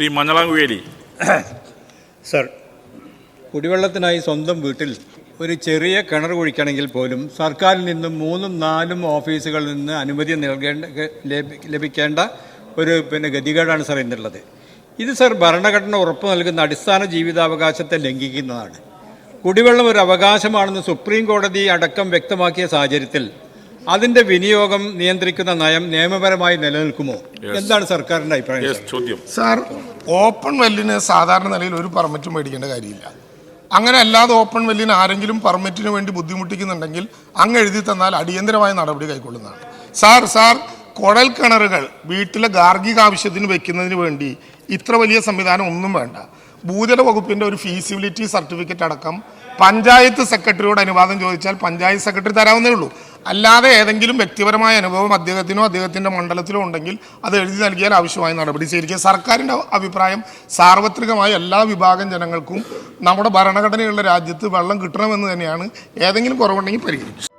Shri മഞ്ഞളാംകുവേലി. Sir, കുടിവെള്ളത്തിനായി സ്വന്തം വീട്ടിൽ ഒരു ചെറിയ കിണർ കുഴിക്കണമെങ്കിൽ പോലും സർക്കാരിൽ നിന്നും 3-4 ഓഫീസുകളിൽ നിന്ന് അനുമതി ലഭിക്കേണ്ട ഒരു ഗതികേടാണ് സർ ഇന്നുള്ളത്. ഇത് സർ ഭരണഘടന ഉറപ്പു നൽകുന്ന അടിസ്ഥാന ജീവിതാവകാശത്തെ ലംഘിക്കുന്നതാണ്. കുടിവെള്ളം ഒരു അവകാശമാണെന്ന് സുപ്രീം കോടതി അടക്കം വ്യക്തമാക്കിയ സാഹചര്യത്തിൽ അതിൻ്റെ വിനിയോഗം നിയന്ത്രിക്കുന്ന നയം നിയമപരമായി നിലനിൽക്കുമോ? എന്താണ് സർക്കാരിൻ്റെ അഭിപ്രായം? സാർ, ഓപ്പൺ വെല്ലിന് സാധാരണ നിലയിൽ ഒരു പെർമിറ്റും മേടിക്കേണ്ട കാര്യമില്ല. അങ്ങനെ അല്ലാതെ ഓപ്പൺ വെല്ലിന് ആരെങ്കിലും പെർമിറ്റിന് വേണ്ടി ബുദ്ധിമുട്ടിക്കുന്നുണ്ടെങ്കിൽ അങ്ങ് എഴുതി തന്നാൽ അടിയന്തരമായ നടപടി കൈക്കൊള്ളുന്നതാണ്. സാർ കുഴൽ കിണറുകൾ വീട്ടിലെ ഗാർഹിക ആവശ്യത്തിന് വെക്കുന്നതിന് വേണ്ടി ഇത്ര വലിയ സംവിധാനം ഒന്നും വേണ്ട. ഭൂജല വകുപ്പിൻ്റെ ഒരു ഫീസിബിലിറ്റി സർട്ടിഫിക്കറ്റ് അടക്കം പഞ്ചായത്ത് സെക്രട്ടറിയോട് അനുവാദം ചോദിച്ചാൽ പഞ്ചായത്ത് സെക്രട്ടറി തരാവുന്നേ ഉള്ളൂ. അല്ലാതെ ഏതെങ്കിലും വ്യക്തിപരമായ അനുഭവം അദ്ദേഹത്തിനോ അദ്ദേഹത്തിൻ്റെ മണ്ഡലത്തിലോ ഉണ്ടെങ്കിൽ അത് എഴുതി നൽകിയാൽ ആവശ്യമായ നടപടി സ്വീകരിക്കുക. സർക്കാരിൻ്റെ അഭിപ്രായം സാർവത്രികമായ എല്ലാ വിഭാഗം ജനങ്ങൾക്കും നമ്മുടെ ഭരണഘടനയുള്ള രാജ്യത്ത് വെള്ളം കിട്ടണമെന്ന് തന്നെയാണ്. ഏതെങ്കിലും കുറവുണ്ടെങ്കിൽ പരിഹരിക്കും.